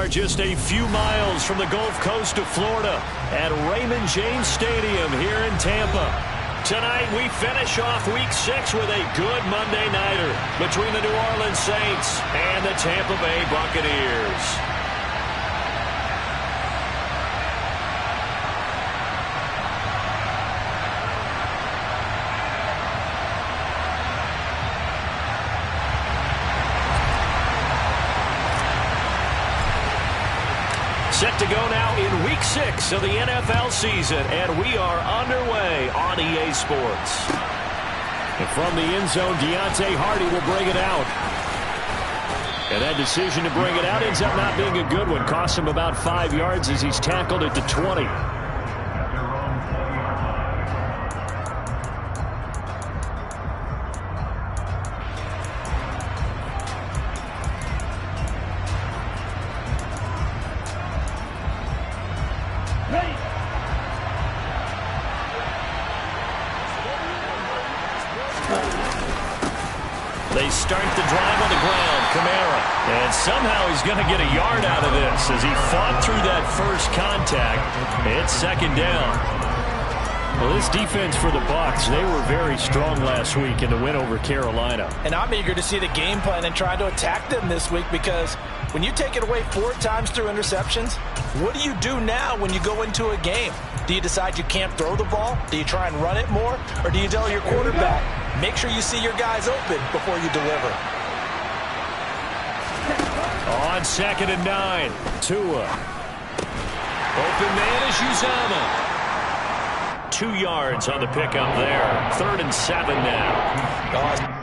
are just a few miles from the Gulf Coast of Florida at Raymond James Stadium here in Tampa. Tonight, we finish off Week 6 with a good Monday nighter between the New Orleans Saints and the Tampa Bay Buccaneers. Set to go now in Week 6 of the NFL season, and we are underway on EA Sports. And from the end zone, Deontay Hardy will bring it out. And that decision to bring it out ends up not being a good one. Costs him about 5 yards as he's tackled at the 20. They start the drive on the ground. Kamara. And somehow he's going to get a yard out of this as he fought through that first contact. It's second down. Well, this defense for the Bucs, they were very strong last week in the win over Carolina. And I'm eager to see the game plan and try to attack them this week, because when you take it away 4 times through interceptions, what do you do now when you go into a game? Do you decide you can't throw the ball? Do you try and run it more? Or do you tell your quarterback, make sure you see your guys open before you deliver? On 2nd and 9, Tua. Open man is Uzama. 2 yards on the pickup there. 3rd and 7 now.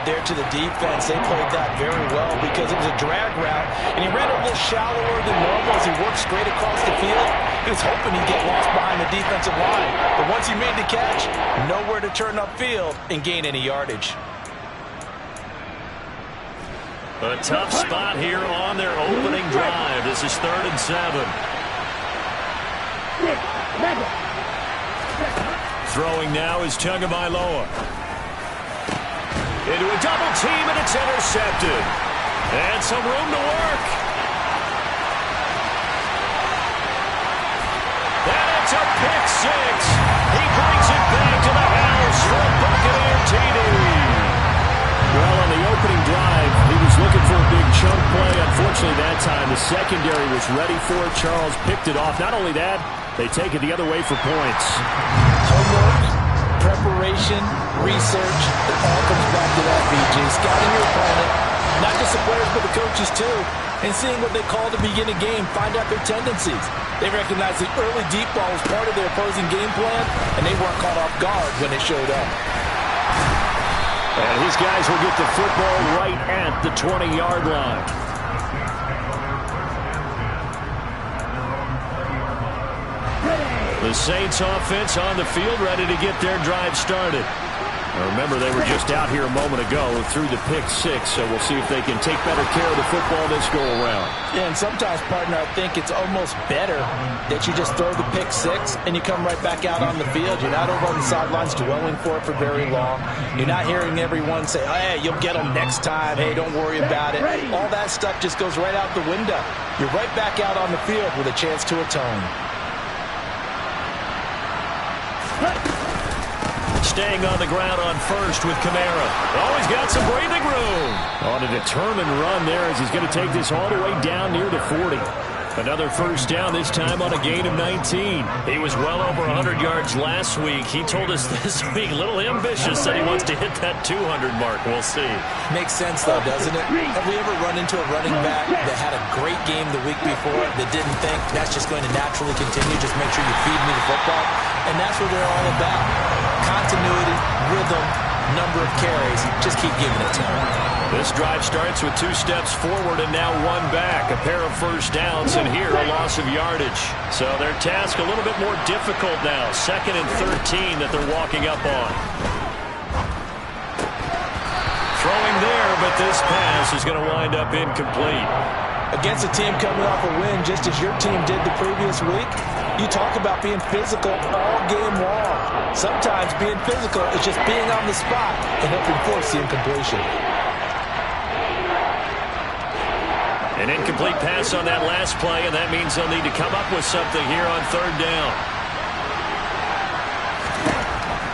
There to the defense. They played that very well because it was a drag route, and he ran a little shallower than normal as he worked straight across the field. He was hoping he'd get lost behind the defensive line, but once he made the catch, nowhere to turn upfield and gain any yardage. A tough spot here on their opening drive. This is 3rd and 7. Throwing now is Tagovailoa. Into a double team, and it's intercepted. And some room to work. And it's a pick 6. He brings it back to the house for a Buccaneer TD. Well, on the opening drive, he was looking for a big chunk play. Unfortunately, that time, the secondary was ready for it. Charles picked it off. Not only that, they take it the other way for points. Homework, preparation, research, it all comes back to that, BG. Scouting your opponent, not just the players, but the coaches too, and seeing what they call to begin a game, find out their tendencies. They recognize the early deep ball was part of their opposing game plan, and they weren't caught off guard when it showed up. And his guys will get the football right at the 20-yard line. The Saints offense on the field, ready to get their drive started. Now remember, they were just out here a moment ago through the pick 6, so we'll see if they can take better care of the football this go around. Yeah, and sometimes, partner, I think it's almost better that you just throw the pick 6 and you come right back out on the field. You're not over on the sidelines dwelling for it for very long. You're not hearing everyone say, oh, hey, you'll get them next time. Hey, don't worry about it. All that stuff just goes right out the window. You're right back out on the field with a chance to atone. Staying on the ground on first with Kamara. Oh, he's got some breathing room. On a determined run there as he's going to take this all the way down near the 40. Another first down, this time on a gain of 19. He was well over 100 yards last week. He told us this week, a little ambitious, said he wants to hit that 200 mark. We'll see. Makes sense, though, doesn't it? Have we ever run into a running back that had a great game the week before that didn't think that's just going to naturally continue? Just make sure you feed me the football. And that's what they're all about. Continuity, rhythm, number of carries. Just keep giving it to them. This drive starts with 2 steps forward and now 1 back. A pair of first downs, and here a loss of yardage. So their task a little bit more difficult now. 2nd and 13 that they're walking up on. Throwing there, but this pass is going to wind up incomplete. Against a team coming off a win, just as your team did the previous week, you talk about being physical all game long. Sometimes being physical is just being on the spot and helping force the incompletion. An incomplete pass on that last play, and that means they'll need to come up with something here on 3rd down.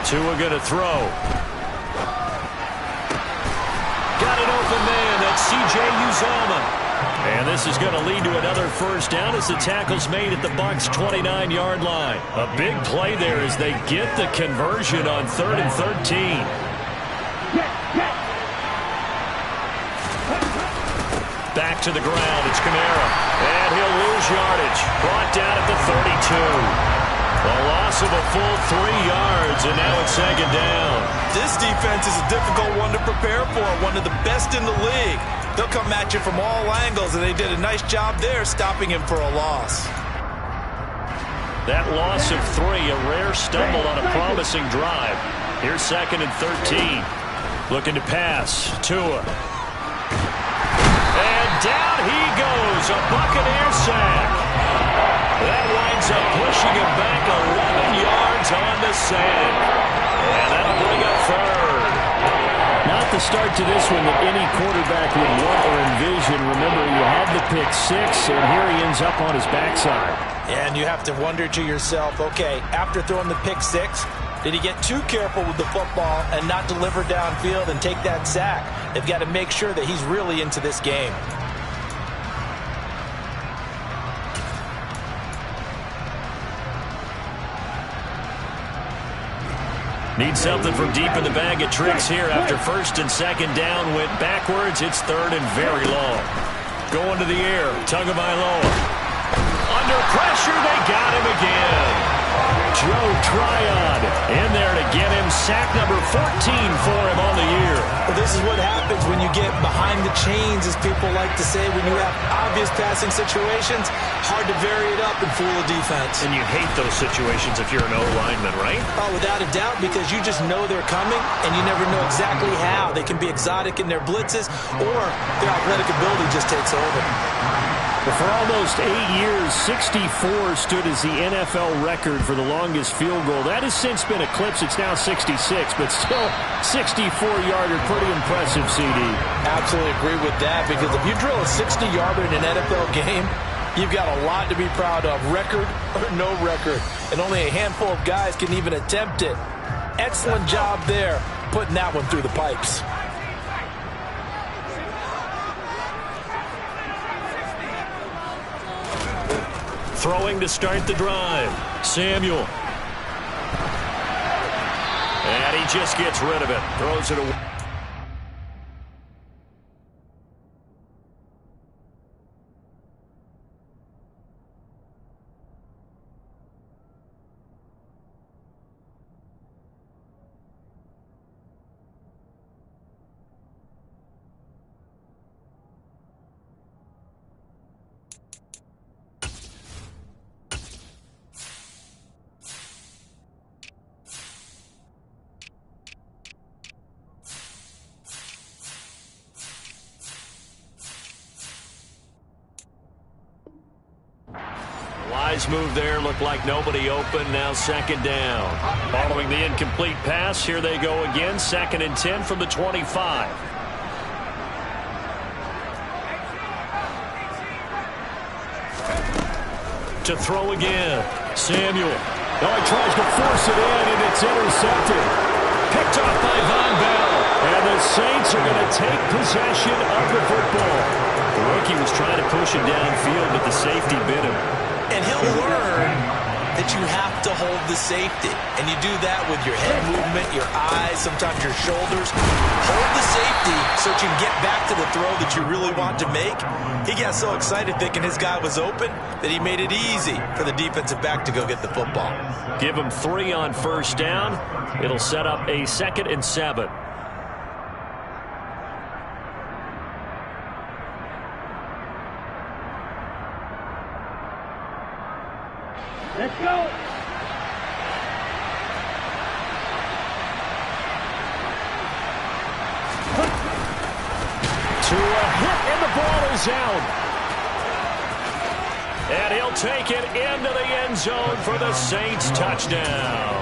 Tua going to throw. Got an open man. That's C.J. Uzomah. And this is going to lead to another first down as the tackle's made at the Bucs' 29-yard line. A big play there as they get the conversion on 3rd and 13. Back to the ground, it's Kamara. And he'll lose yardage. Brought down at the 32. A loss of a full 3 yards, and now it's 2nd down. This defense is a difficult one to prepare for, one of the best in the league. They'll come at you from all angles, and they did a nice job there stopping him for a loss. That loss of 3, a rare stumble on a promising drive. Here's 2nd and 13. Looking to pass. Tua. And down he goes. A Buccaneer sack. That winds up pushing him back 11 yards on the sack. And that'll bring up 3rd. Not the start to this one that any quarterback would want or envision. Remember, you had the pick 6, and here he ends up on his backside. And you have to wonder to yourself, okay, after throwing the pick 6, did he get too careful with the football and not deliver downfield and take that sack? They've got to make sure that he's really into this game. Need something from deep in the bag of tricks here after 1st and 2nd down. Went backwards. It's 3rd and very long. Going to the air. Tagovailoa. Under pressure. They got him again. Joe Tryon in there to get him sack number 14 for him on the year. Well, this is what happens when you get behind the chains, as people like to say. When you have obvious passing situations, hard to vary it up and fool a defense. And you hate those situations if you're an O-lineman, right? Oh, without a doubt, because you just know they're coming, and you never know exactly how. They can be exotic in their blitzes, or their athletic ability just takes over. Well, for almost 8 years, 64 stood as the NFL record for the longest field goal. That has since been eclipsed. It's now 66, but still 64-yarder. Pretty impressive, CD. Absolutely agree with that, because if you drill a 60-yarder in an NFL game, you've got a lot to be proud of, record or no record. And only a handful of guys can even attempt it. Excellent job there, putting that one through the pipes. Throwing to start the drive. Samuel. And he just gets rid of it. Throws it away. Wise move there. Looked like nobody open. Now 2nd down. Following the incomplete pass, here they go again. 2nd and 10 from the 25. To throw again. Samuel. Oh, he tries to force it in, and it's intercepted. Picked off by Von Bell. And the Saints are going to take possession of the football. The rookie was trying to push it downfield, but the safety bit him. And he'll learn that you have to hold the safety. And you do that with your head movement, your eyes, sometimes your shoulders. Hold the safety so that you can get back to the throw that you really want to make. He got so excited thinking his guy was open that he made it easy for the defensive back to go get the football. Give him 3 on first down. It'll set up a 2nd and 7. Let's go. To a hit, and the ball is out. And he'll take it into the end zone for the Saints touchdown.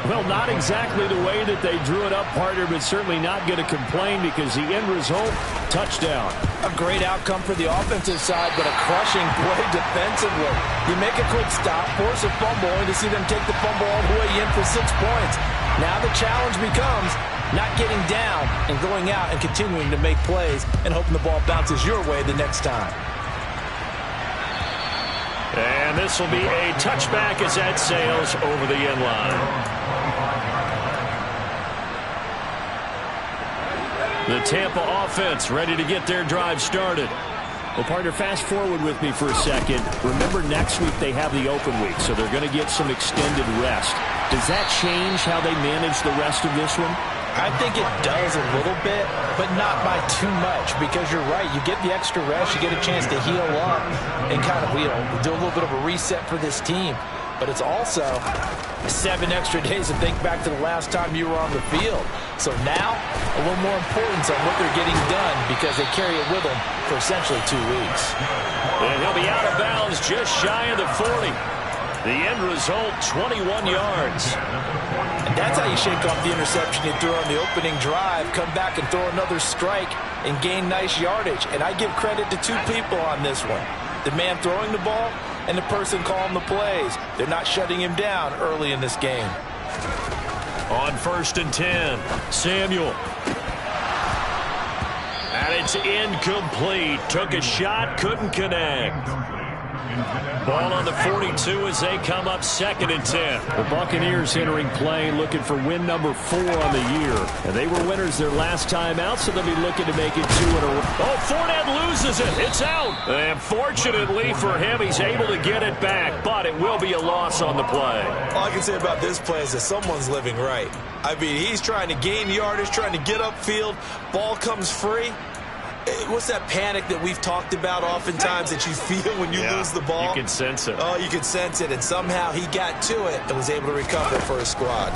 Well, not exactly the way that they drew it up, partner, but certainly not going to complain because the end result, touchdown. A great outcome for the offensive side, but a crushing play defensively. You make a quick stop, force a fumble, and to see them take the fumble all the way in for 6 points. Now the challenge becomes not getting down and going out and continuing to make plays and hoping the ball bounces your way the next time. And this will be a touchback as that sails over the end line. The Tampa offense ready to get their drive started. Well, partner, fast forward with me for a second. Remember, next week they have the open week, so they're going to get some extended rest. Does that change how they manage the rest of this one? I think it does a little bit, but not by too much, because you're right. You get the extra rest, you get a chance to heal up and kind of, do a little bit of a reset for this team. But it's also 7 extra days to think back to the last time you were on the field. So now, a little more importance on what they're getting done because they carry it with them for essentially 2 weeks. And he'll be out of bounds just shy of the 40. The end result, 21 yards. And that's how you shake off the interception you threw on the opening drive, come back and throw another strike and gain nice yardage. And I give credit to 2 people on this one. The man throwing the ball and the person calling the plays. They're not shutting him down early in this game. On 1st and 10, Samuel. And it's incomplete. Took a shot, couldn't connect. Ball on the 42 as they come up 2nd and 10. The Buccaneers entering play looking for win number 4 on the year. And they were winners their last time out, so they'll be looking to make it 2 in a row. Oh, Fournette loses it. It's out. And fortunately for him, he's able to get it back, but it will be a loss on the play. All I can say about this play is that someone's living right. I mean, he's trying to gain yardage, trying to get upfield. Ball comes free. What's that panic that we've talked about oftentimes that you feel when you lose the ball? You can sense it. Oh, you can sense it, and somehow he got to it and was able to recover for his squad.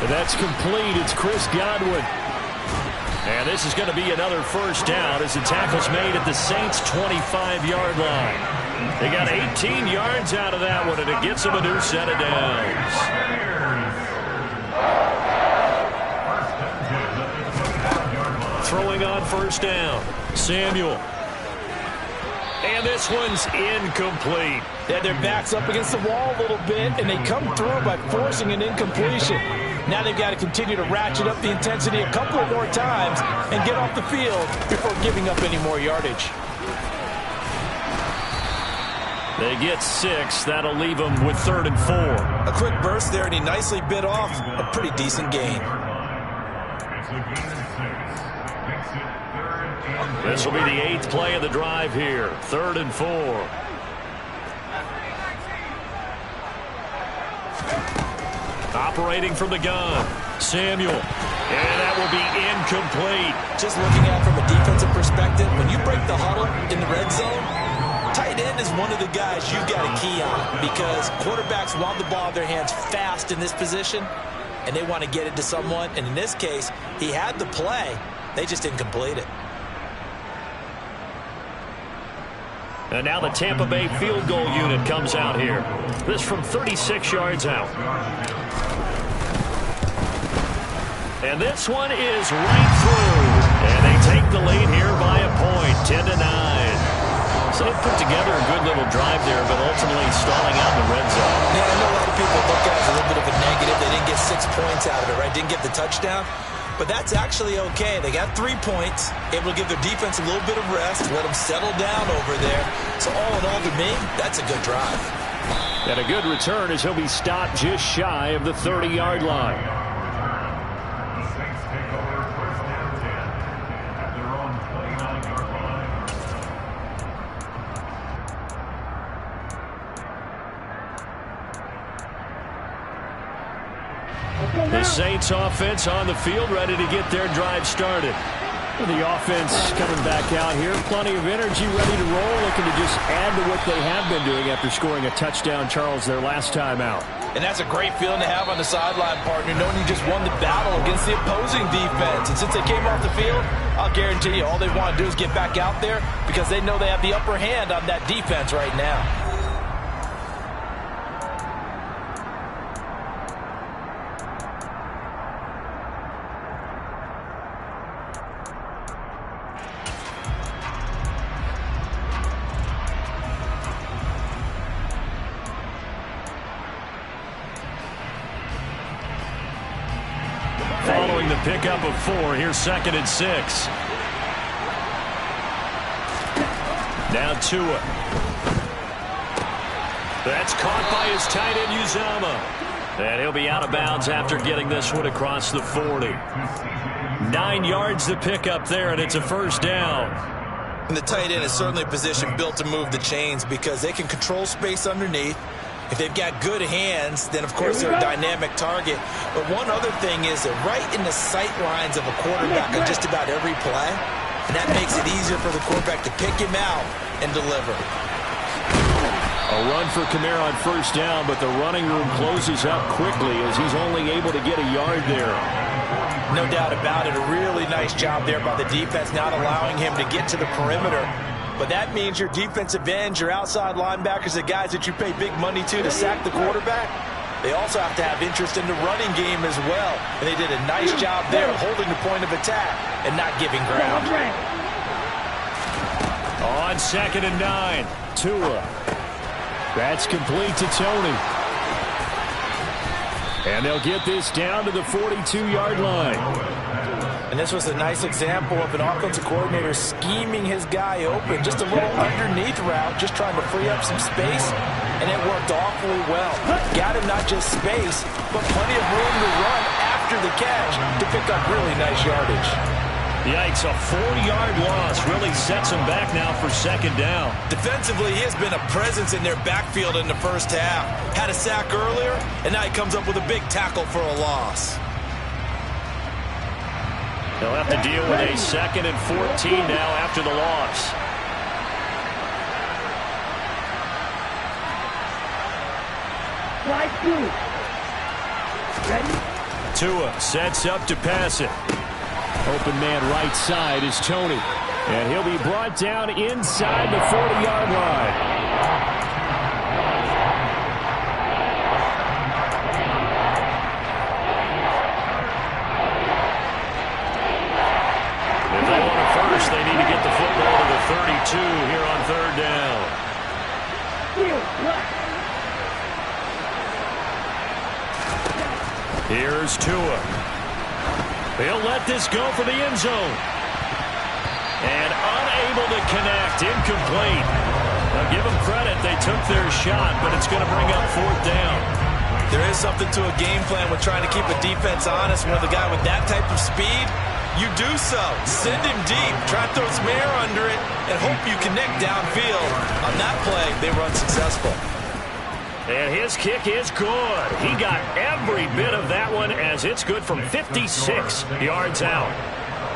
And that's complete. It's Chris Godwin. And this is going to be another first down as the tackle's made at the Saints' 25-yard line. They got 18 yards out of that one, and it gets them a new set of downs. Throwing on first down, Samuel. And this one's incomplete. They had their backs up against the wall a little bit, and they come through by forcing an incompletion. Now they've got to continue to ratchet up the intensity a couple of more times and get off the field before giving up any more yardage. They get 6. That'll leave them with 3rd and 4. A quick burst there, and he nicely bit off a pretty decent gain. This will be the 8th play of the drive here. 3rd and 4. Operating from the gun, Samuel. And that will be incomplete. Just looking at it from a defensive perspective, when you break the huddle in the red zone, tight end is one of the guys you've got to key on because quarterbacks want the ball in their hands fast in this position, and they want to get it to someone. And in this case, he had the play. They just didn't complete it. And now the Tampa Bay field goal unit comes out here. This from 36 yards out. And this one is right through. And they take the lead here by a point, 10-9. So they put together a good little drive there, but ultimately stalling out in the red zone. Yeah, I know a lot of people look at it as a little bit of a negative. They didn't get 6 points out of it, right? Didn't get the touchdown. But that's actually okay. They got 3 points, able to give their defense a little bit of rest, let them settle down over there. So all in all, to me, that's a good drive. And a good return as he'll be stopped just shy of the 30-yard line. The Saints offense on the field, ready to get their drive started. The offense coming back out here. Plenty of energy, ready to roll, looking to just add to what they have been doing after scoring a touchdown, Charles, their last time out. And that's a great feeling to have on the sideline, partner, knowing you just won the battle against the opposing defense. And since they came off the field, I'll guarantee you all they want to do is get back out there because they know they have the upper hand on that defense right now. Following the pickup of 4, here's 2nd and 6. Now Tua. That's caught by his tight end, Uzama. And he'll be out of bounds after getting this one across the 40. 9 yards to pick up there, and it's a first down. And the tight end is certainly a position built to move the chains because they can control space underneath. If they've got good hands, then, of course, they're a dynamic target. But one other thing is they're right in the sight lines of a quarterback on just about every play. And that makes it easier for the quarterback to pick him out and deliver. A run for Kamara on first down, but the running room closes up quickly as he's only able to get a yard there. No doubt about it. A really nice job there by the defense, not allowing him to get to the perimeter. But that means your defensive ends, your outside linebackers, the guys that you pay big money to sack the quarterback, they also have to have interest in the running game as well. And they did a nice job there holding the point of attack and not giving ground. On 2nd and 9, Tua. That's complete to Tony. And they'll get this down to the 42-yard line. And this was a nice example of an offensive coordinator scheming his guy open. Just a little underneath route, just trying to free up some space, and it worked awfully well. Got him not just space, but plenty of room to run after the catch to pick up really nice yardage. Yikes, a 4-yard loss really sets him back now for 2nd down. Defensively, he has been a presence in their backfield in the first half. Had a sack earlier, and now he comes up with a big tackle for a loss. They'll have to deal with a 2nd and 14 now after the loss. Tua sets up to pass it. Open man right side is Tony. And he'll be brought down inside the 40-yard line. They need to get the football to the 32 here on 3rd down. Here's Tua. He'll let this go for the end zone. And unable to connect. Incomplete. Now give them credit. They took their shot, but it's going to bring up 4th down. There is something to a game plan with trying to keep a defense honest. When the guy with that type of speed, you do so. Send him deep. Try to throw some air under it and hope you connect downfield. On that play, they run successful. And his kick is good. He got every bit of that one as it's good from 56 yards out.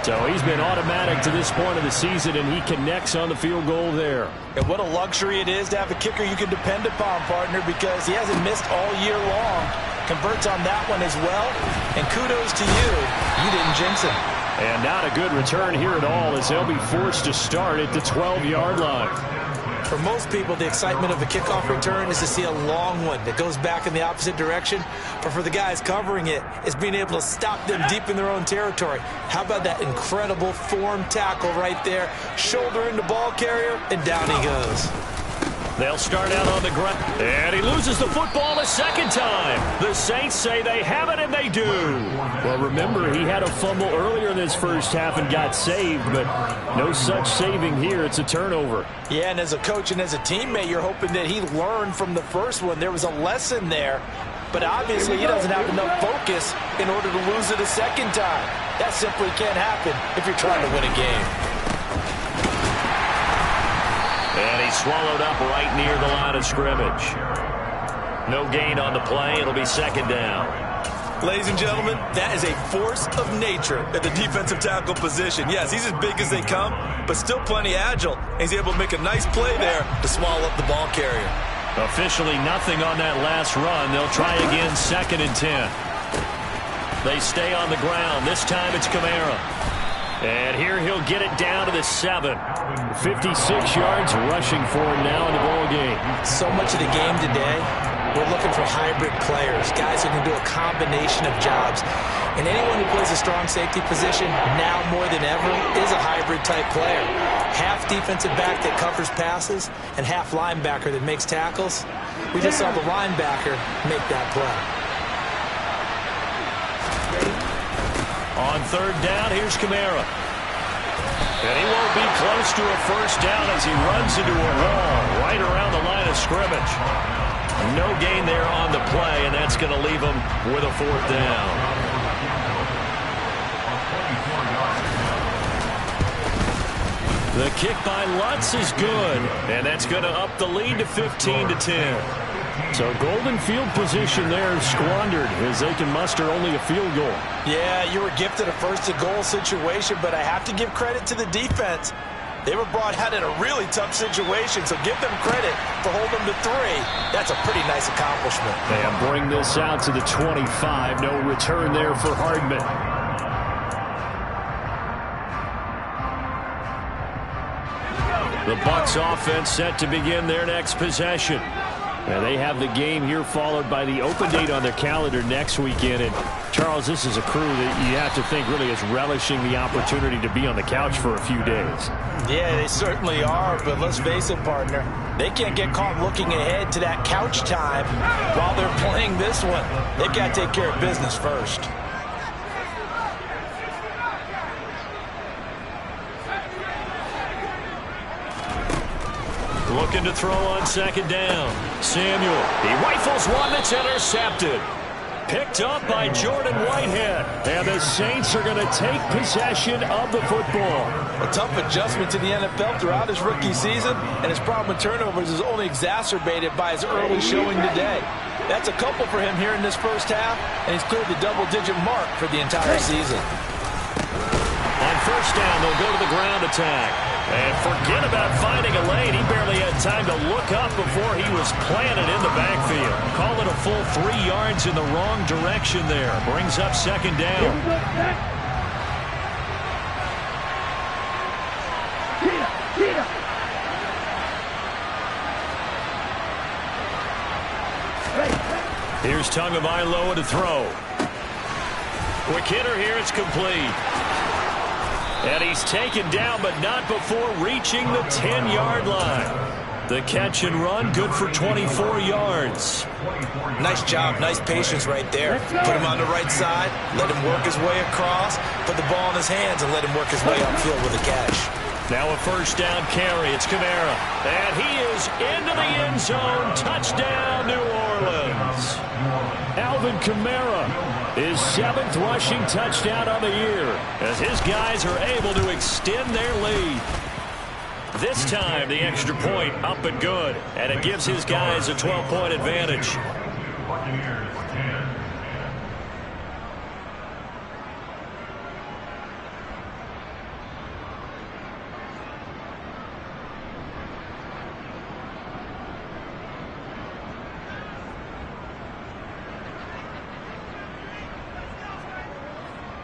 So he's been automatic to this point of the season, and he connects on the field goal there. And what a luxury it is to have a kicker you can depend upon, partner, because he hasn't missed all year long. Converts on that one as well. And kudos to you. You didn't jinx him. And not a good return here at all as they'll be forced to start at the 12-yard line. For most people, the excitement of a kickoff return is to see a long one that goes back in the opposite direction. But for the guys covering it, it's being able to stop them deep in their own territory. How about that incredible form tackle right there? Shoulder in the ball carrier, and down he goes. They'll start out on the ground. And he loses the football a second time. The Saints say they have it, and they do. Well, remember, he had a fumble earlier in this first half and got saved, but no such saving here. It's a turnover. Yeah, and as a coach and as a teammate, you're hoping that he learned from the first one. There was a lesson there, but obviously he doesn't have enough focus in order to lose it a second time. That simply can't happen if you're trying to win a game. And he's swallowed up right near the line of scrimmage. No gain on the play. It'll be second down. Ladies and gentlemen, that is a force of nature at the defensive tackle position. Yes, he's as big as they come, but still plenty agile. And he's able to make a nice play there to swallow up the ball carrier. Officially nothing on that last run. They'll try again, 2nd and 10. They stay on the ground. This time it's Kamara. And here he'll get it down to the 7. 56 yards rushing for him now in the ball game. So much of the game today, we're looking for hybrid players, guys who can do a combination of jobs. And anyone who plays a strong safety position, now more than ever, is a hybrid-type player. Half defensive back that covers passes and half linebacker that makes tackles. We just saw the linebacker make that play. On 3rd down, here's Kamara. And he won't be close to a first down as he runs into a wall right around the line of scrimmage. No gain there on the play, and that's going to leave him with a 4th down. The kick by Lutz is good, and that's going to up the lead to 15-10. So golden field position there squandered as they can muster only a field goal. Yeah, you were gifted a first-to-goal situation, but I have to give credit to the defense. They were brought out in a really tough situation, so give them credit for holding them to 3. That's a pretty nice accomplishment. And bring this out to the 25. No return there for Hardman. The Bucs offense set to begin their next possession. And they have the game here followed by the open date on their calendar next weekend. And, Charles, this is a crew that you have to think really is relishing the opportunity to be on the couch for a few days. Yeah, they certainly are, but let's face it, partner. They can't get caught looking ahead to that couch time while they're playing this one. They've got to take care of business first. Looking to throw on 2nd down. Samuel. He rifles one that's intercepted. Picked up by Jordan Whitehead. And the Saints are going to take possession of the football. A tough adjustment to the NFL throughout his rookie season, and his problem with turnovers is only exacerbated by his early showing today. That's a couple for him here in this first half, and he's cleared the double-digit mark for the entire season. On 1st down, they'll go to the ground attack. And forget about finding a lane. He barely had time to look up before he was planted in the backfield. Call it a full 3 yards in the wrong direction there. Brings up 2nd down. Here's Tagovailoa to throw. Quick hitter here. It's complete. And he's taken down, but not before reaching the 10-yard line. The catch and run, good for 24 yards. Nice job, nice patience right there. Put him on the right side, let him work his way across, put the ball in his hands, and let him work his way upfield with a catch. Now a 1st down carry. It's Kamara. And he is into the end zone. Touchdown, New Orleans. Alvin Kamara, his 7th rushing touchdown on the year, as his guys are able to extend their lead. This time, the extra point up and good, and it gives his guys a 12-point advantage.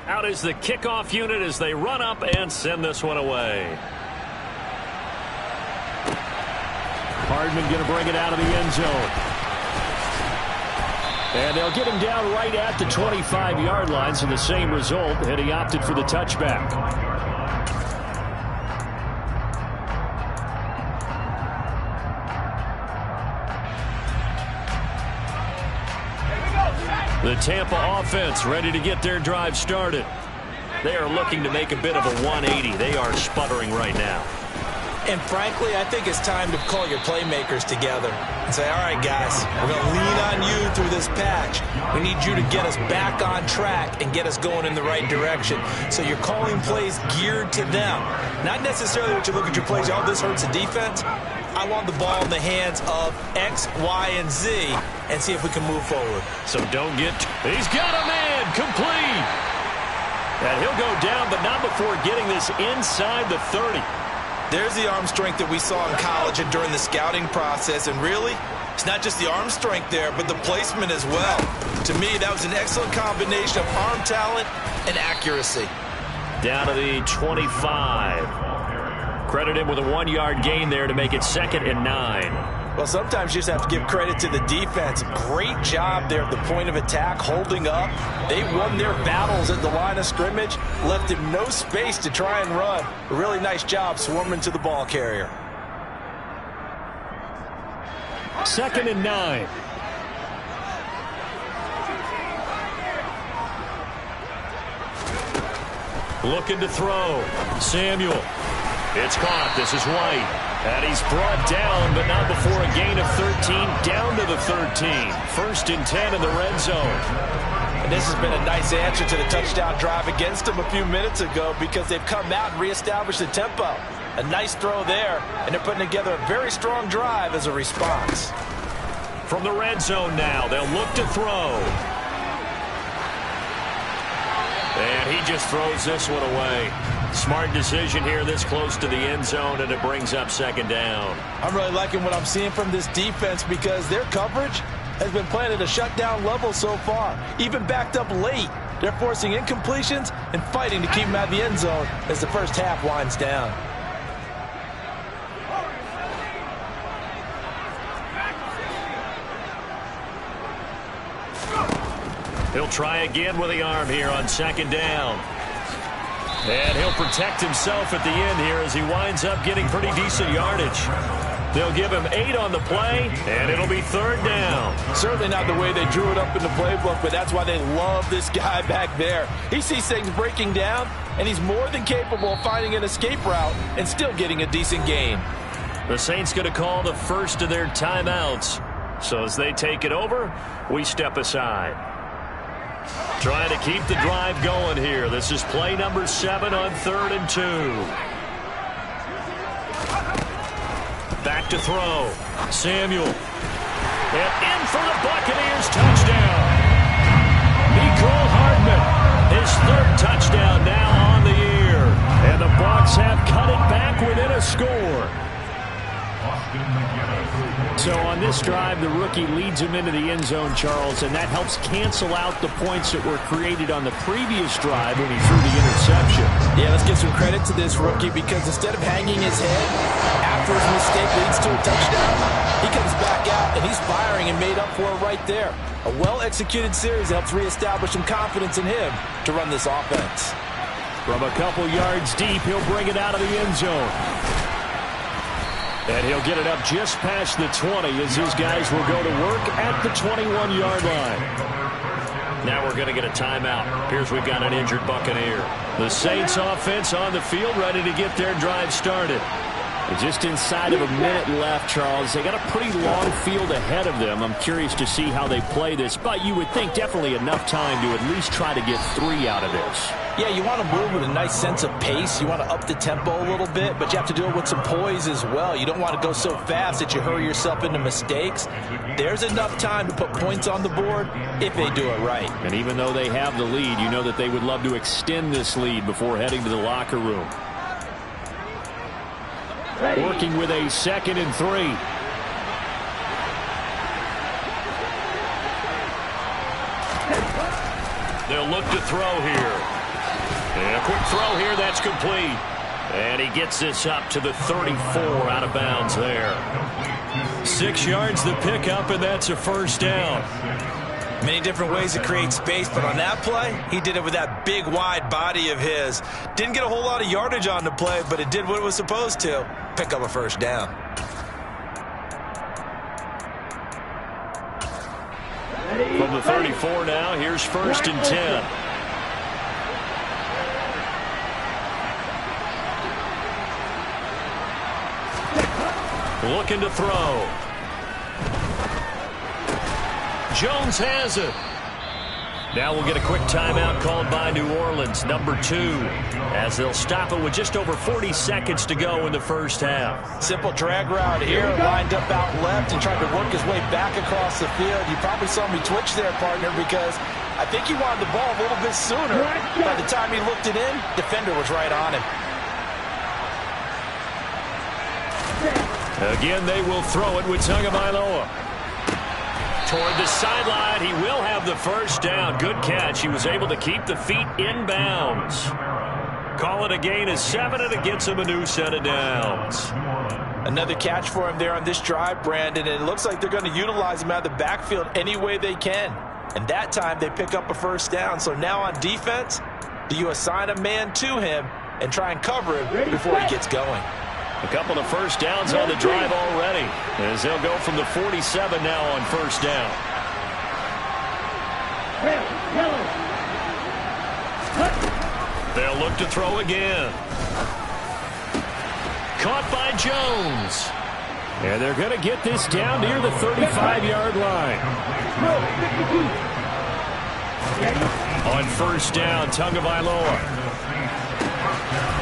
Out is the kickoff unit as they run up and send this one away. Hardman going to bring it out of the end zone. And they'll get him down right at the 25-yard line, so the same result, and he opted for the touchback. The Tampa offense ready to get their drive started. They are looking to make a bit of a 180. They are sputtering right now. And frankly, I think it's time to call your playmakers together and say, all right, guys, we're going to lean on you through this patch. We need you to get us back on track and get us going in the right direction. So you're calling plays geared to them. Not necessarily what you look at your plays, oh, this hurts the defense. I want the ball in the hands of X, Y, and Z and see if we can move forward. So don't get... He's got a man complete. And he'll go down, but not before getting this inside the 30. There's the arm strength that we saw in college and during the scouting process. And really, it's not just the arm strength there, but the placement as well. To me, that was an excellent combination of arm talent and accuracy. Down to the 25. Credit him with a 1-yard gain there to make it 2nd and 9. Well, sometimes you just have to give credit to the defense. Great job there at the point of attack, holding up. They won their battles at the line of scrimmage, left him no space to try and run. A really nice job swarming to the ball carrier. 2nd and 9. Looking to throw. Samuel. It's caught. This is White. And he's brought down, but not before a gain of 13, down to the 13. 1st and 10 in the red zone. And this has been a nice answer to the touchdown drive against them a few minutes ago because they've come out and reestablished the tempo. A nice throw there, and they're putting together a very strong drive as a response. From the red zone now, they'll look to throw. And he just throws this one away. Smart decision here this close to the end zone, and it brings up 2nd down. I'm really liking what I'm seeing from this defense because their coverage has been playing at a shutdown level so far. Even backed up late, they're forcing incompletions and fighting to keep them out of the end zone as the first half winds down. He'll try again with the arm here on 2nd down. And he'll protect himself at the end here as he winds up getting pretty decent yardage. They'll give him 8 on the play, and it'll be 3rd down. Certainly not the way they drew it up in the playbook, but that's why they love this guy back there. He sees things breaking down, and he's more than capable of finding an escape route and still getting a decent gain. The Saints going to call the first of their timeouts. So as they take it over, we step aside. Trying to keep the drive going here. This is play number 7 on 3rd and 2. Back to throw. Samuel. And in for the Buccaneers touchdown. Mecole Hardman. His 3rd touchdown now on the year. And the Bucs have cut it back within a score. So on this drive, the rookie leads him into the end zone, Charles, and that helps cancel out the points that were created on the previous drive when he threw the interception. Yeah, let's give some credit to this rookie because instead of hanging his head after his mistake leads to a touchdown, he comes back out and he's firing and made up for it right there. A well-executed series helps reestablish some confidence in him to run this offense. From a couple yards deep, he'll bring it out of the end zone. And he'll get it up just past the 20 as his guys will go to work at the 21-yard line. Now we're going to get a timeout. Appears we've got an injured Buccaneer. The Saints offense on the field ready to get their drive started. Just inside of a minute left, Charles. They got a pretty long field ahead of them. I'm curious to see how they play this, but you would think definitely enough time to at least try to get 3 out of this. Yeah, you want to move with a nice sense of pace. You want to up the tempo a little bit, but you have to do it with some poise as well. You don't want to go so fast that you hurry yourself into mistakes. There's enough time to put points on the board if they do it right. And even though they have the lead, you know that they would love to extend this lead before heading to the locker room. Working with a 2nd and 3. They'll look to throw here. And a quick throw here, that's complete. And he gets this up to the 34 out of bounds there. 6 yards the pickup, and that's a 1st down. Many different ways to create space, but on that play, he did it with that big, wide body of his. Didn't get a whole lot of yardage on the play, but it did what it was supposed to. Pick up a 1st down. From the 34 now, here's 1st and 10. Looking to throw. Jones has it. Now we'll get a quick timeout called by New Orleans, number 2, as they'll stop it with just over 40 seconds to go in the first half. Simple drag route here, lined up out left and tried to work his way back across the field. You probably saw me twitch there, partner, because I think he wanted the ball a little bit sooner. By the time he looked it in, defender was right on him. Again, they will throw it with Tagovailoa. Toward the sideline, he will have the first down. Good catch. He was able to keep the feet in bounds. Call it a gain of 7, and it gets him a new set of downs. Another catch for him there on this drive, Brandon, and it looks like they're going to utilize him out of the backfield any way they can. And that time, they pick up a first down. So now on defense, do you assign a man to him and try and cover him before he gets going? A couple of first downs on the drive already, as they'll go from the 47 now on first down. They'll look to throw again. Caught by Jones. And they're going to get this down near the 35-yard line. On first down, Tagovailoa.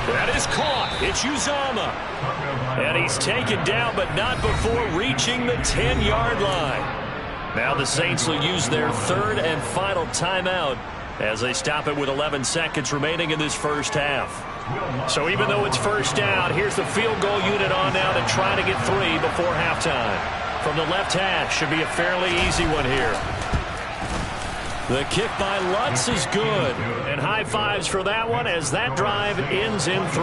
That is caught. It's Uzomah. And he's taken down, but not before reaching the 10-yard line. Now the Saints will use their 3rd and final timeout as they stop it with 11 seconds remaining in this first half. So even though it's first down, here's the field goal unit on now to try to get 3 before halftime. From the left hash, should be a fairly easy one here. The kick by Lutz is good. And high fives for that one as that drive ends in 3.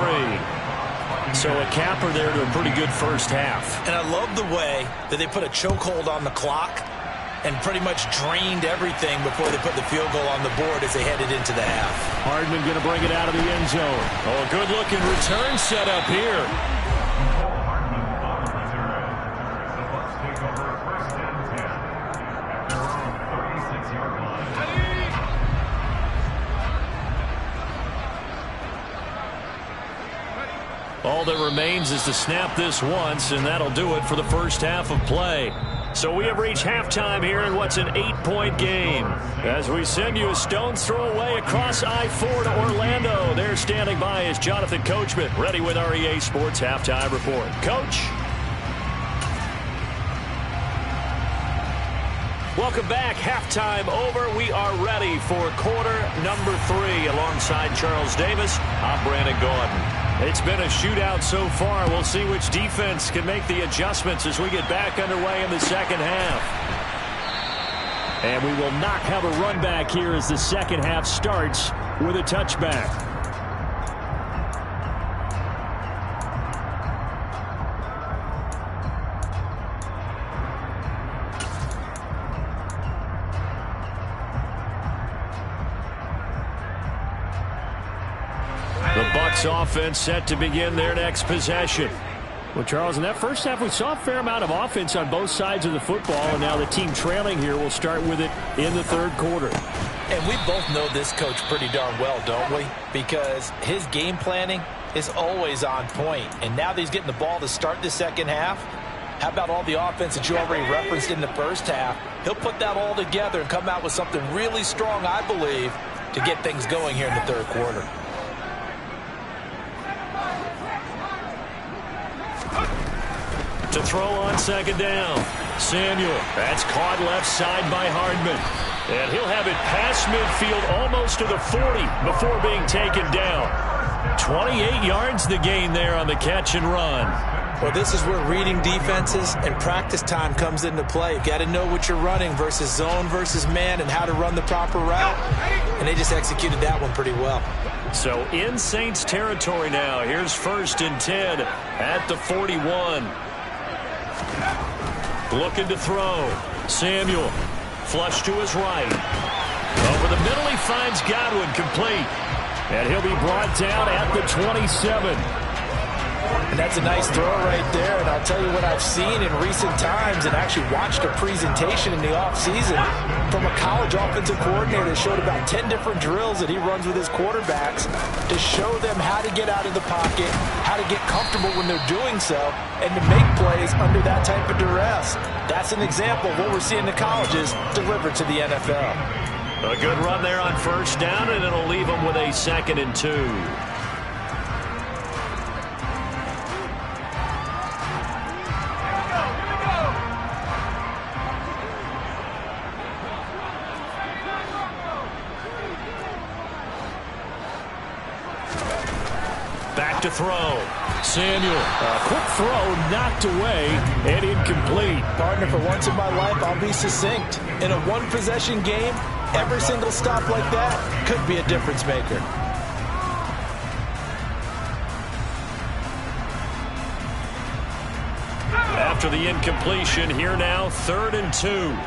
So a capper there to a pretty good first half. And I love the way that they put a chokehold on the clock and pretty much drained everything before they put the field goal on the board as they headed into the half. Hardman going to bring it out of the end zone. Oh, a good-looking return set up here. All that remains is to snap this once, and that'll do it for the first half of play. So we have reached halftime here in what's an 8-point game. As we send you a stone's throw away across I-4 to Orlando. There standing by is Jonathan Coachman, ready with our EA Sports Halftime Report. Coach. Welcome back. Halftime over. We are ready for quarter number 3. Alongside Charles Davis, I'm Brandon Gaudin. It's been a shootout so far. We'll see which defense can make the adjustments as we get back underway in the second half. And we will not have a run back here as the second half starts with a touchback. Offense set to begin their next possession. Well, Charles, in that first half, we saw a fair amount of offense on both sides of the football, and now the team trailing here will start with it in the third quarter. And we both know this coach pretty darn well, don't we? Because his game planning is always on point. And now that he's getting the ball to start the second half, how about all the offense that you already referenced in the first half? He'll put that all together and come out with something really strong, I believe, to get things going here in the third quarter. To throw on second down. Samuel. That's caught left side by Hardman. And he'll have it past midfield almost to the 40 before being taken down. 28 yards the gain there on the catch and run. Well, this is where reading defenses and practice time comes into play. You've got to know what you're running versus zone versus man and how to run the proper route. And they just executed that one pretty well. So in Saints territory now. Here's 1st and 10 at the 41. Looking to throw. Samuel. Flush to his right. Over the middle, he finds Godwin complete. And he'll be brought down at the 27. And that's a nice throw right there. And I'll tell you what I've seen in recent times and actually watched a presentation in the offseason from a college offensive coordinator that showed about 10 different drills that he runs with his quarterbacks to show them how to get out of the pocket, how to get comfortable when they're doing so, and to make plays under that type of duress. That's an example of what we're seeing the colleges deliver to the NFL. A good run there on first down, and it'll leave them with a 2nd and 2. Back to throw. Samuel. A quick throw knocked away and incomplete. Partner, for once in my life, I'll be succinct. In a one-possession game, every single stop like that could be a difference maker. After the incompletion, here now, 3rd and 2.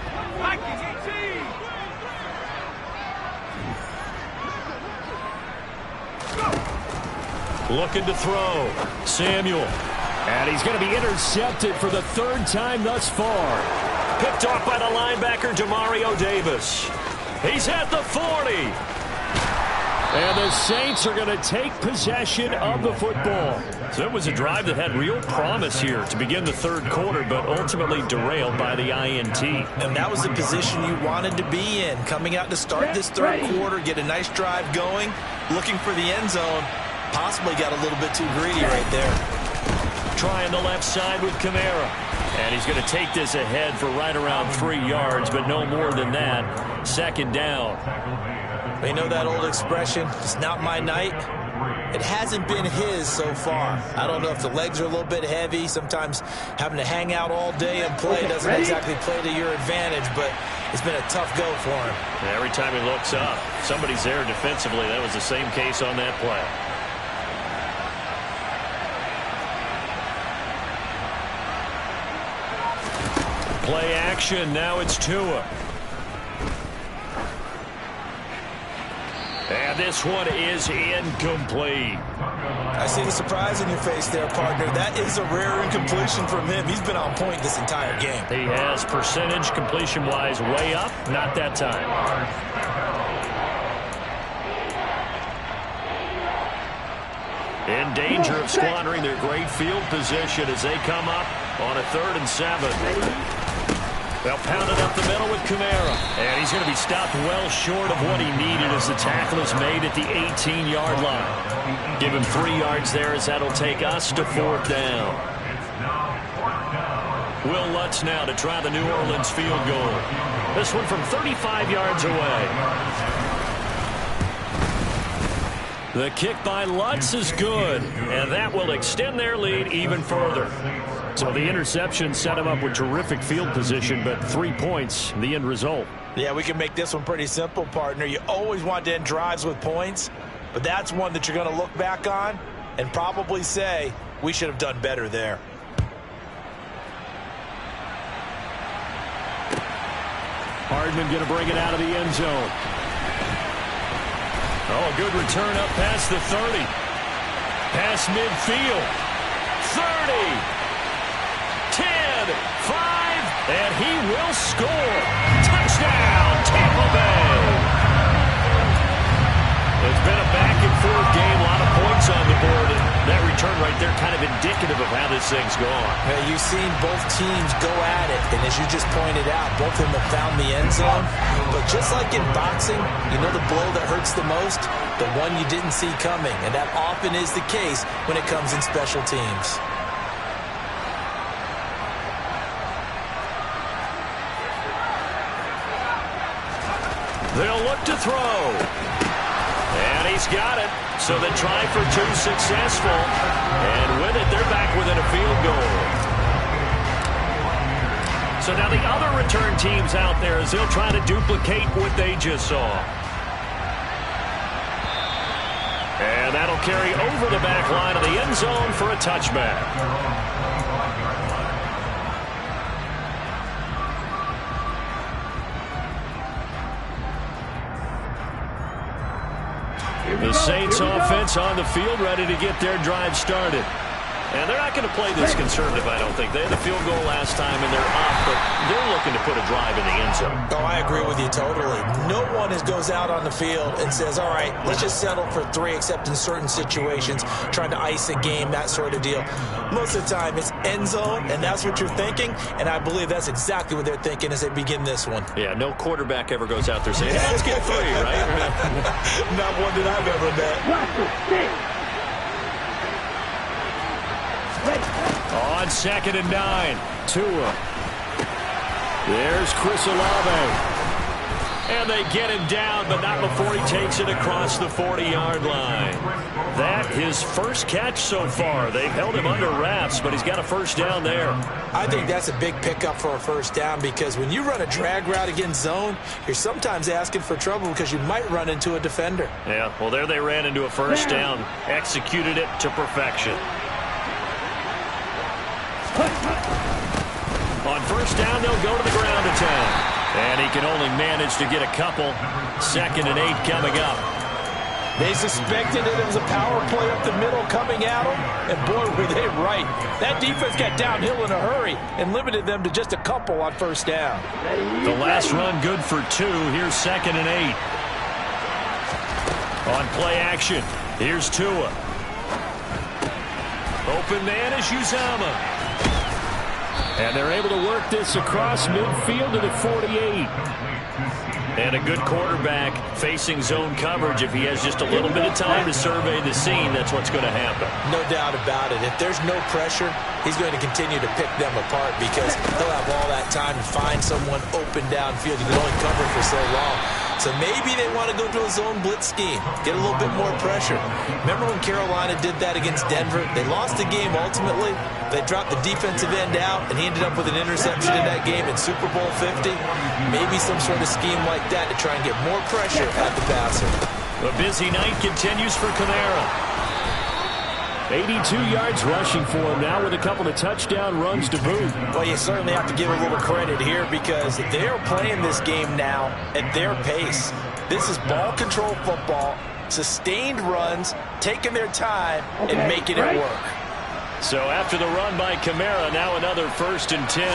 Looking to throw. Samuel. And he's going to be intercepted for the 3rd time thus far. Picked off by the linebacker, Demario Davis. He's at the 40. And the Saints are going to take possession of the football. So it was a drive that had real promise here to begin the 3rd quarter, but ultimately derailed by the INT. And that was the position you wanted to be in. Coming out to start this 3rd quarter, get a nice drive going, looking for the end zone. Possibly got a little bit too greedy right there. Trying the left side with Kamara. And he's going to take this ahead for right around 3 yards, but no more than that. 2nd down. You know that old expression, it's not my night? It hasn't been his so far. I don't know if the legs are a little bit heavy. Sometimes having to hang out all day and play doesn't exactly play to your advantage, but it's been a tough go for him. And every time he looks up, somebody's there defensively. That was the same case on that play. Play action. Now it's Tua. And this one is incomplete. I see the surprise in your face there, partner. That is a rare incompletion from him. He's been on point this entire game. He has percentage completion-wise way up. Not that time. In danger of squandering their great field position as they come up on a 3rd and 7. They'll pound it up the middle with Kamara. And he's going to be stopped well short of what he needed as the tackle is made at the 18-yard line. Give him 3 yards there as that'll take us to 4th down. Will Lutz now to try the New Orleans field goal. This one from 35 yards away. The kick by Lutz is good, and that will extend their lead even further. So the interception set him up with terrific field position, but 3 points, the end result. Yeah, we can make this one pretty simple, partner. You always want to end drives with points, but that's one that you're going to look back on and probably say, we should have done better there. Hardman going to bring it out of the end zone. Oh, a good return up past the 30. Past midfield. 30. 10, 5, and he will score. Touchdown, Tampa Bay. It's been a back-and-forth game, a lot of points on the board, and that return right there kind of indicative of how this thing's gone. Hey, you've seen both teams go at it, and as you just pointed out, both of them have found the end zone. But just like in boxing, you know the blow that hurts the most? The one you didn't see coming, and that often is the case when it comes in special teams. They'll look to throw. And he's got it. So they try for 2 successful. And with it, they're back within a field goal. So now the other return teams out there as they'll try to duplicate what they just saw. And that'll carry over the back line of the end zone for a touchback. The Saints offense on the field ready to get their drive started. And they're not going to play this conservative, I don't think. They had the field goal last time, and they're up, but they're looking to put a drive in the end zone. Oh, I agree with you totally. No one goes out on the field and says, all right, let's just settle for 3, except in certain situations, trying to ice a game, that sort of deal. Most of the time, it's end zone, and that's what you're thinking, and I believe that's exactly what they're thinking as they begin this one. Yeah, no quarterback ever goes out there saying, hey, let's get 3, right? Not one that I've ever met. On 2nd and 9, Tua. There's Chris Olave. And they get him down, but not before he takes it across the 40-yard line. That his first catch so far. They've held him under wraps, but he's got a first down there. I think that's a big pickup for a first down because when you run a drag route against zone, you're sometimes asking for trouble because you might run into a defender. Yeah, well, there they ran into a first down. Executed it to perfection. On first down, they'll go to the ground attack. And he can only manage to get a couple. 2nd and 8 coming up. They suspected that it was a power play up the middle coming at them, and boy, were they right. That defense got downhill in a hurry and limited them to just a couple on first down. The last run good for 2. Here's 2nd and 8. On play action, here's Tua. Open man is Uzama. And they're able to work this across midfield to the 48. And a good quarterback facing zone coverage. If he has just a little bit of time to survey the scene, that's what's going to happen. No doubt about it. If there's no pressure, he's going to continue to pick them apart because he'll have all that time to find someone open downfield. He can only cover for so long. So maybe they want to go to a zone blitz scheme, get a little bit more pressure. Remember when Carolina did that against Denver? They lost the game ultimately. They dropped the defensive end out, and he ended up with an interception in that game in Super Bowl 50. Maybe some sort of scheme like that to try and get more pressure at the passer. A busy night continues for Kamara. 82 yards rushing for him now with a couple of touchdown runs to boot. Well, you certainly have to give a little credit here because they're playing this game now at their pace. This is ball control football, sustained runs, taking their time, and making it work. So after the run by Kamara, now another 1st and 10.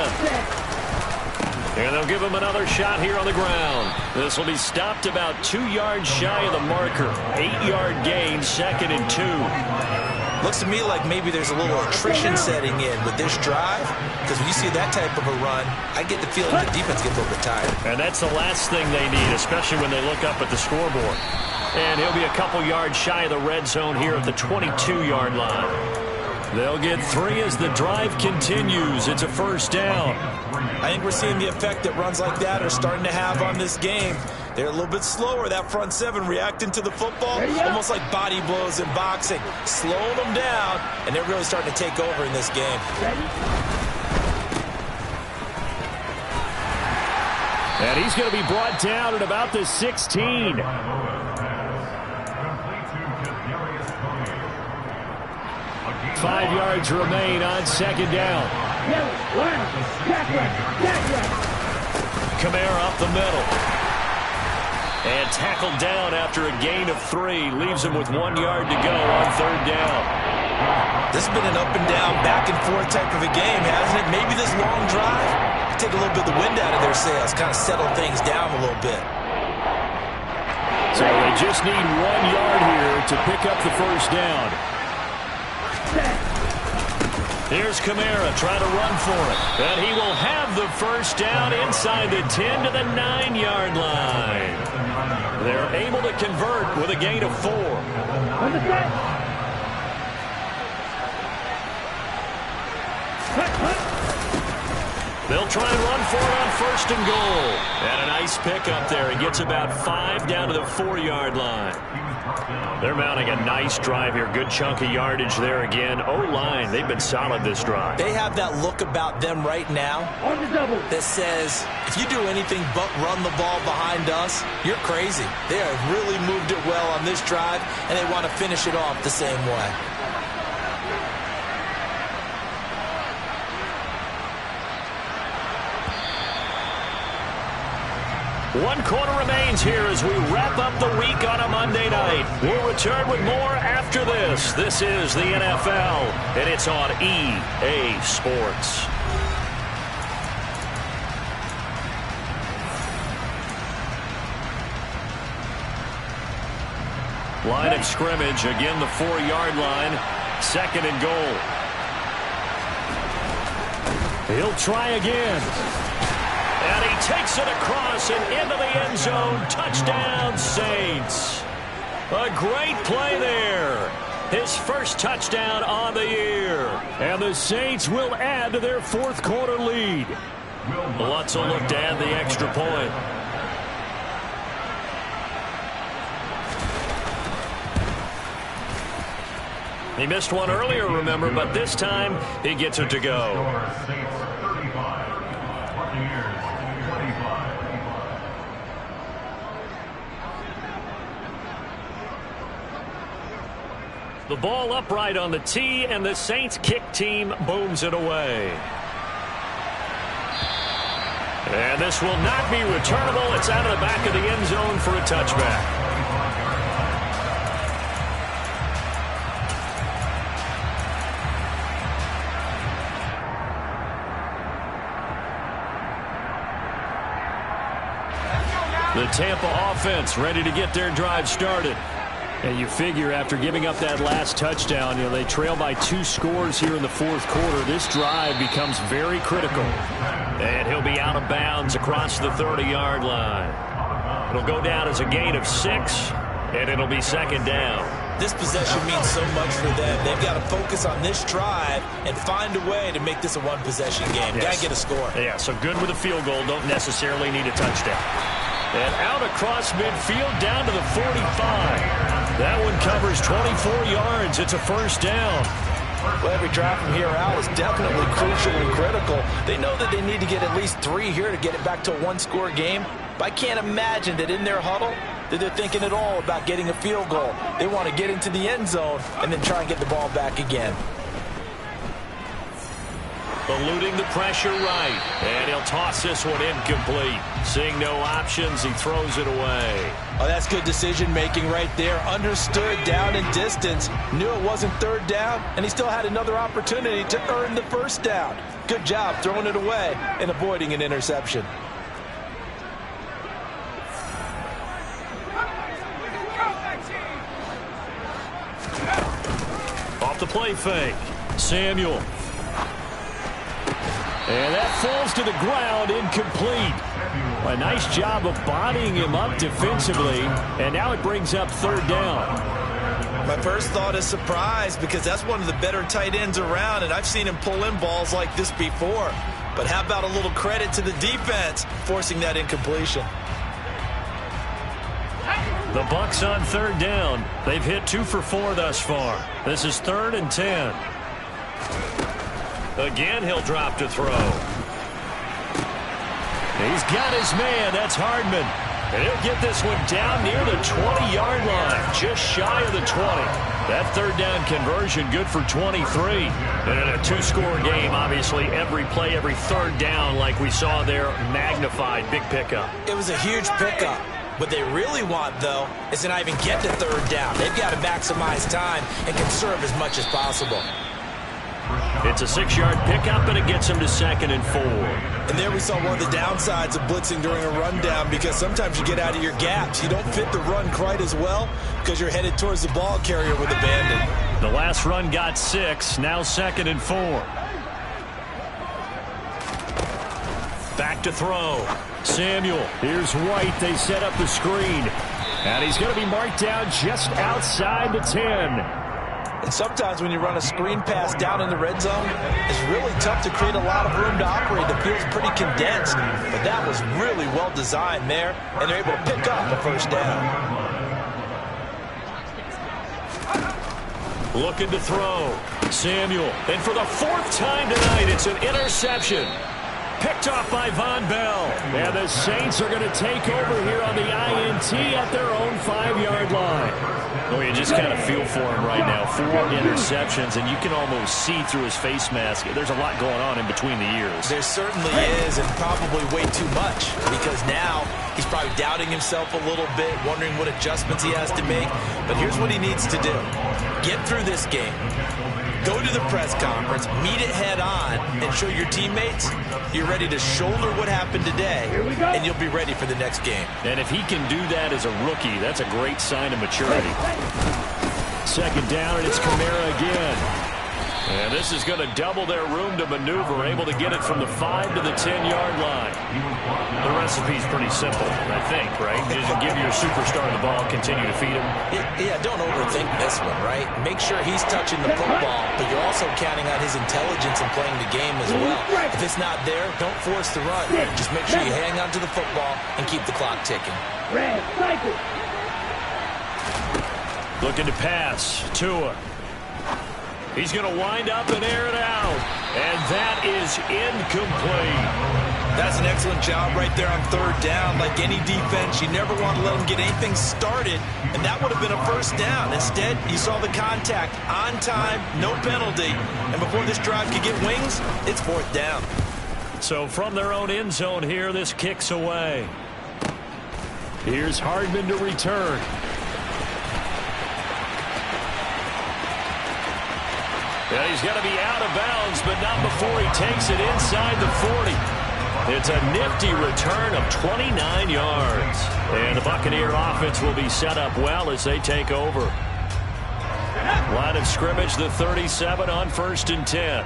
And they'll give him another shot here on the ground. This will be stopped about 2 yards shy of the marker. 8-yard gain, 2nd and 2. Looks to me like maybe there's a little attrition setting in with this drive because when you see that type of a run, I get the feeling the defense gets a little bit tired. And that's the last thing they need, especially when they look up at the scoreboard. And he'll be a couple yards shy of the red zone here at the 22-yard line. They'll get 3 as the drive continues. It's a first down. I think we're seeing the effect that runs like that are starting to have on this game. They're a little bit slower, that front 7 reacting to the football, almost like body blows in boxing, slowing them down, and they're really starting to take over in this game. And he's going to be brought down at about the 16. Five yards remain on 2nd down. Kamara up the middle. And tackled down after a gain of 3. Leaves him with 1 yard to go on 3rd down. This has been an up and down, back and forth type of a game, hasn't it? Maybe this long drive take a little bit of the wind out of their sails, kind of settle things down a little bit. So they just need 1 yard here to pick up the first down. Here's Kamara trying to run for it. And he will have the first down inside the 10 to the 9-yard line. They're able to convert with a gain of 4. They'll try and run for it on 1st and goal. And a nice pick up there. He gets about 5 down to the 4-yard line. They're mounting a nice drive here. Good chunk of yardage there again. O-line, they've been solid this drive. They have that look about them right now that says, if you do anything but run the ball behind us, you're crazy. They have really moved it well on this drive, and they want to finish it off the same way. 1 quarter remains here as we wrap up the week on a Monday night. We'll return with more after this. This is the NFL, and it's on EA Sports. Line of scrimmage, again the 4-yard line. 2nd and goal. He'll try again. And he takes it across and into the end zone. Touchdown, Saints. A great play there. His first touchdown on the year. And the Saints will add to their 4th quarter lead. Lutz will look to add the extra point. He missed one earlier, remember, but this time he gets it to go. The ball upright on the tee, and the Saints kick team booms it away. And this will not be returnable. It's out of the back of the end zone for a touchback. The Tampa offense ready to get their drive started. And you figure after giving up that last touchdown, they trail by 2 scores here in the 4th quarter. This drive becomes very critical. And he'll be out of bounds across the 30-yard line. It'll go down as a gain of 6, and it'll be 2nd down. This possession means so much for them. They've got to focus on this drive and find a way to make this a one-possession game. Yes. Got to get a score. Yeah, so good with a field goal. Don't necessarily need a touchdown. And out across midfield down to the 45. That one covers 24 yards. It's a 1st down. Well, every drive from here out is definitely crucial and critical. They know that they need to get at least 3 here to get it back to a 1-score game. But I can't imagine that in their huddle that they're thinking at all about getting a field goal. They want to get into the end zone and then try and get the ball back again. Eluding the pressure right. And he'll toss this one incomplete. Seeing no options, he throws it away. Oh, that's good decision-making right there. Understood down and distance. Knew it wasn't 3rd down, and he still had another opportunity to earn the 1st down. Good job throwing it away and avoiding an interception. Off the play fake. Samuel. And that falls to the ground, incomplete. A nice job of bodying him up defensively, and now it brings up 3rd down. My first thought is surprise, because that's one of the better tight ends around, and I've seen him pull in balls like this before. But how about a little credit to the defense forcing that incompletion? The Bucs on 3rd down. They've hit 2 for 4 thus far. This is 3rd and 10. Again, he'll drop to throw. He's got his man. That's Hardman. And he'll get this one down near the 20-yard line, just shy of the 20. That 3rd down conversion good for 23. And in a 2-score game, obviously, every play, every 3rd down, like we saw there, magnified. Big pickup. It was a huge pickup. What they really want, though, is to not even get to 3rd down. They've got to maximize time and conserve as much as possible. It's a 6-yard pickup, and it gets him to 2nd and 4. And there we saw one of the downsides of blitzing during a rundown, because sometimes you get out of your gaps. You don't fit the run quite as well because you're headed towards the ball carrier with abandon. The last run got 6, now 2nd and 4. Back to throw. Samuel. Here's White. They set up the screen. And he's going to be marked down just outside the 10. And sometimes when you run a screen pass down in the red zone, it's really tough to create a lot of room to operate. The field's pretty condensed, but that was really well designed there, and they're able to pick up the 1st down. Looking to throw. Samuel. And for the 4th time tonight, it's an interception. Picked off by Von Bell. And the Saints are going to take over here on the INT at their own 5-yard line. Well, you just just kind of feel for him right now. 4 interceptions, and you can almost see through his face mask. There's a lot going on in between the ears. There certainly is, and probably way too much, because now he's probably doubting himself a little bit, wondering what adjustments he has to make. But here's what he needs to do. Get through this game. Go to the press conference, meet it head on, and show your teammates you're ready to shoulder what happened today, and you'll be ready for the next game. And if he can do that as a rookie, that's a great sign of maturity. Second down, and it's Kamara again. And this is going to double their room to maneuver, able to get it from the 5 to the 10-yard line. The recipe's pretty simple, I think, right? Just give your superstar the ball, continue to feed him. Yeah, don't overthink this one, right? Make sure he's touching the football, but you're also counting on his intelligence in playing the game as well. If it's not there, don't force the run. Just make sure you hang on to the football and keep the clock ticking. Looking to pass. Tua. He's going to wind up and air it out. And that is incomplete. That's an excellent job right there on third down. Like any defense, you never want to let them get anything started, and that would have been a first down. Instead, you saw the contact on time, no penalty, and before this drive could get wings, it's fourth down. So from their own end zone here, this kicks away. Here's Hardman to return. Yeah, he's going to be out of bounds, but not before he takes it inside the 40. It's a nifty return of 29 yards. And the Buccaneer offense will be set up well as they take over. Line of scrimmage, the 37 on 1st and 10.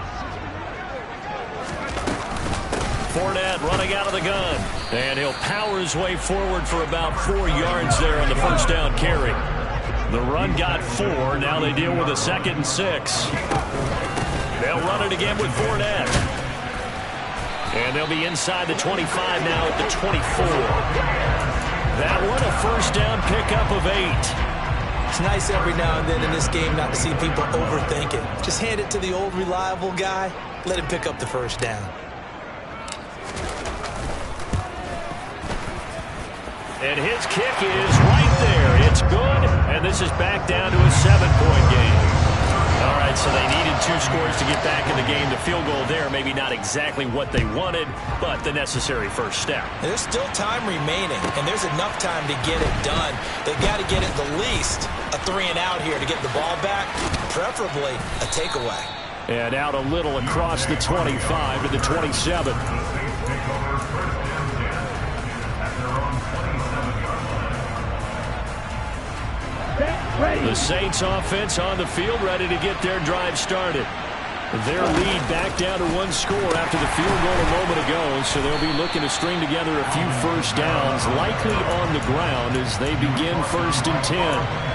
Fournette running out of the gun. And he'll power his way forward for about 4 yards there on the first down carry. The run got 4. Now they deal with a 2nd and 6. They'll run it again with Fournette. And they'll be inside the 25 now at the 24. That one a first down pickup of 8. It's nice every now and then in this game not to see people overthink it. Just hand it to the old reliable guy. Let him pick up the first down. And his kick is right there. It's good. And this is back down to a 7-point game. All right, so they needed 2 scores to get back in the game. The field goal there, maybe not exactly what they wanted, but the necessary first step. There's still time remaining, and there's enough time to get it done. They've got to get at the least a 3-and-out here to get the ball back, preferably a takeaway. And out a little across the 25 to the 27. The Saints offense on the field, ready to get their drive started. Their lead back down to 1 score after the field goal a moment ago, so they'll be looking to string together a few first downs, likely on the ground as they begin 1st and 10.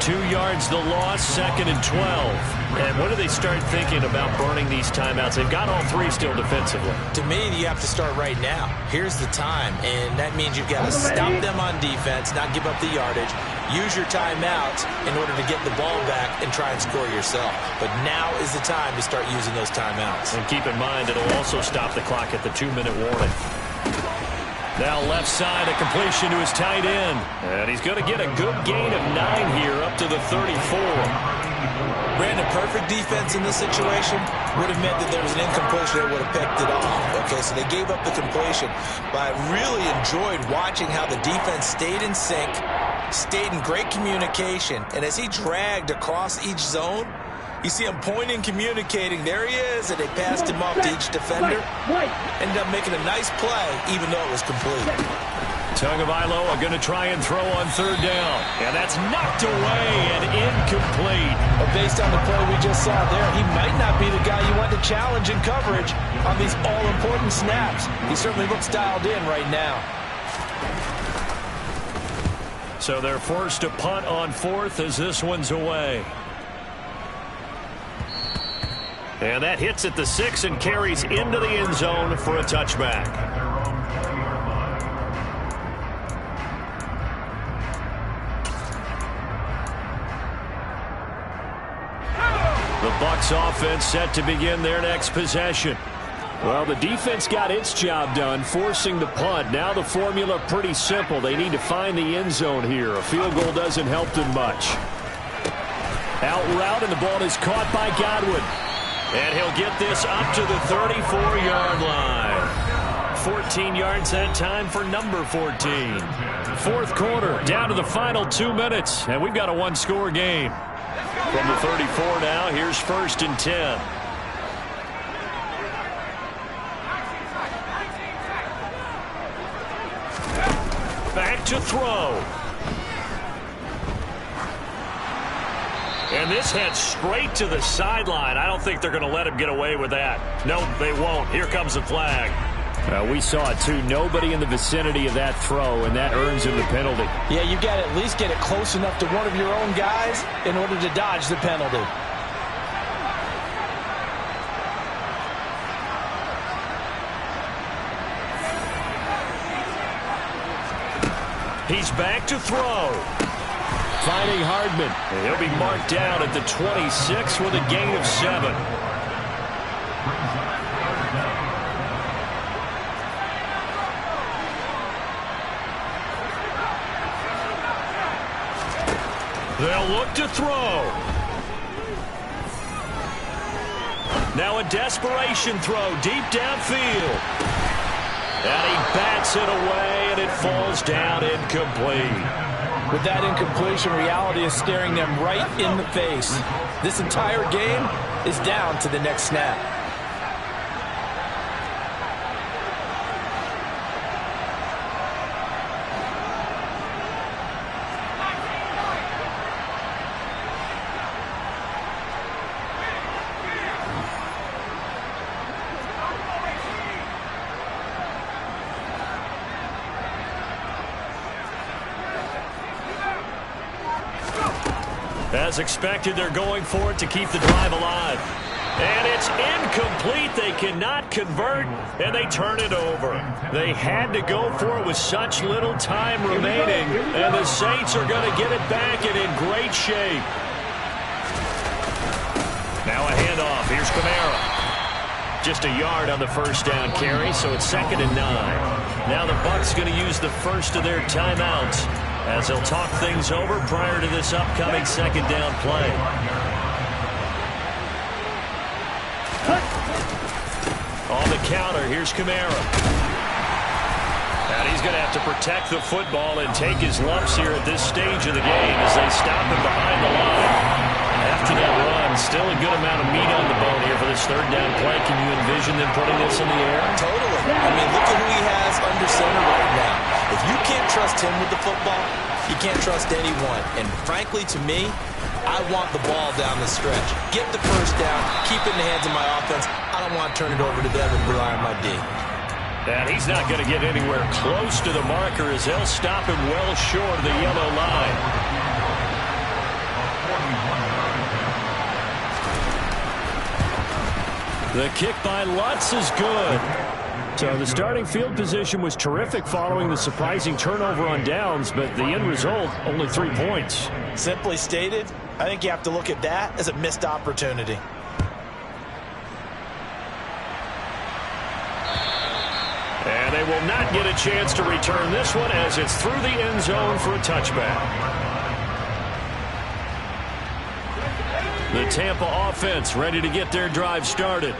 2 yards the loss, 2nd and 12. And when do they start thinking about burning these timeouts? They've got all 3 still defensively. To me, you have to start right now. Here's the time, and that means you've got to stop them on defense, not give up the yardage. Use your timeouts in order to get the ball back and try and score yourself. But now is the time to start using those timeouts. And keep in mind, it'll also stop the clock at the 2-minute warning. Now left side, a completion to his tight end. And he's going to get a good gain of 9 here up to the 34. Brandon, perfect defense in this situation would have meant that there was an incompletion that would have picked it off. Okay, so they gave up the completion. But I really enjoyed watching how the defense stayed in sync, stayed in great communication, and as he dragged across each zone, you see him pointing, communicating. There he is, and they passed him off to each defender. Ended up making a nice play, even though it was complete. Tagovailoa going to try and throw on 3rd down. And that's knocked away and incomplete. But based on the play we just saw there, he might not be the guy you want to challenge in coverage on these all-important snaps. He certainly looks dialed in right now. So they're forced to punt on 4th as this one's away. And that hits at the 6 and carries into the end zone for a touchback. The Bucs offense set to begin their next possession. Well, the defense got its job done, forcing the punt. Now the formula pretty simple. They need to find the end zone here. A field goal doesn't help them much. Out route, and the ball is caught by Godwin. And he'll get this up to the 34-yard line. 14 yards that time for number 14. Fourth quarter, down to the final 2 minutes, and we've got a one-score game. From the 34 now, here's 1st and 10. Back to throw. And this heads straight to the sideline. I don't think they're going to let him get away with that. No, they won't. Here comes the flag. We saw it, too. Nobody in the vicinity of that throw, and that earns him the penalty. Yeah, you got to at least get it close enough to one of your own guys in order to dodge the penalty. He's back to throw. Finding Hardman. And he'll be marked down at the 26 with a gain of 7. They'll look to throw. Now a desperation throw deep downfield. And he bats it away, and it falls down incomplete. With that incompletion, reality is staring them right in the face. This entire game is down to the next snap. As expected, they're going for it to keep the drive alive. And it's incomplete. They cannot convert, and they turn it over. They had to go for it with such little time remaining, and the Saints are going to get it back and in great shape. Now a handoff. Here's Kamara. Just a yard on the first down carry, so it's 2nd and 9. Now the Bucs going to use the first of their timeouts as they'll talk things over prior to this upcoming 2nd down play. On the counter, here's Kamara. And he's going to have to protect the football and take his lumps here at this stage of the game as they stop him behind the line. After that run, still a good amount of meat on the bone here for this 3rd down play. Can you envision them putting this in the air? Totally. I mean, look at who he has under center right now. If you can't trust him with the football, you can't trust anyone. And frankly, to me, I want the ball down the stretch. Get the first down, keep it in the hands of my offense. I don't want to turn it over to them and rely on my D. And he's not going to get anywhere close to the marker as they'll stop him well short of the yellow line. The kick by Lutz is good. So the starting field position was terrific following the surprising turnover on downs, but the end result, only 3 points. Simply stated, I think you have to look at that as a missed opportunity. And they will not get a chance to return this one as it's through the end zone for a touchback. The Tampa offense ready to get their drive started.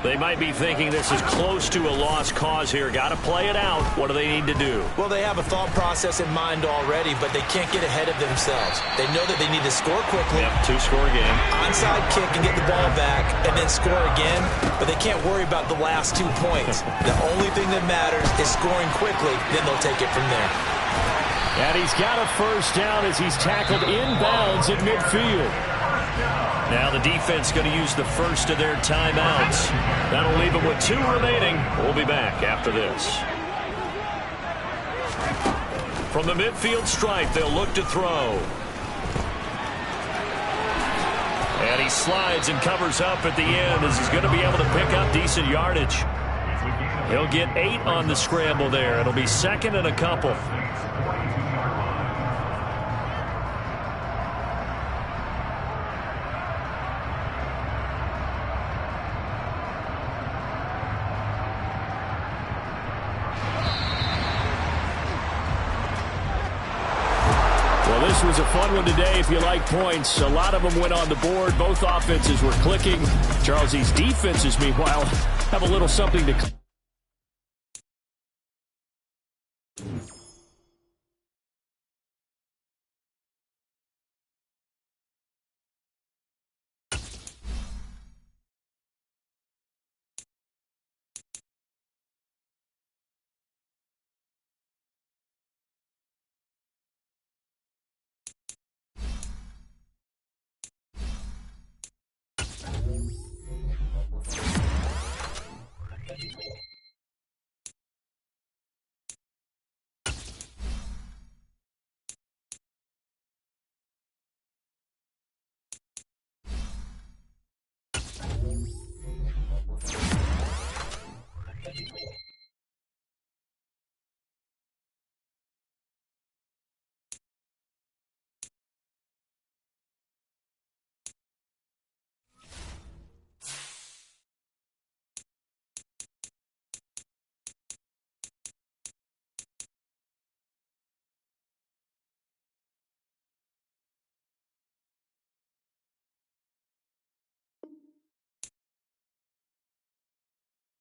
They might be thinking this is close to a lost cause here. Got to play it out. What do they need to do? Well, they have a thought process in mind already, but they can't get ahead of themselves. They know that they need to score quickly. Yep, 2-score game. Onside kick and get the ball back and then score again, but they can't worry about the last 2 points. The only thing that matters is scoring quickly, then they'll take it from there. And he's got a first down as he's tackled inbounds at midfield. Now the defense going to use the first of their timeouts. That'll leave them with 2 remaining. We'll be back after this. From the midfield stripe, they'll look to throw. And he slides and covers up at the end as he's going to be able to pick up decent yardage. He'll get 8 on the scramble there. It'll be 2nd and a couple. Well, this was a fun one today if you like points. A lot of them went on the board. Both offenses were clicking. Charles, these defenses, meanwhile, have a little something to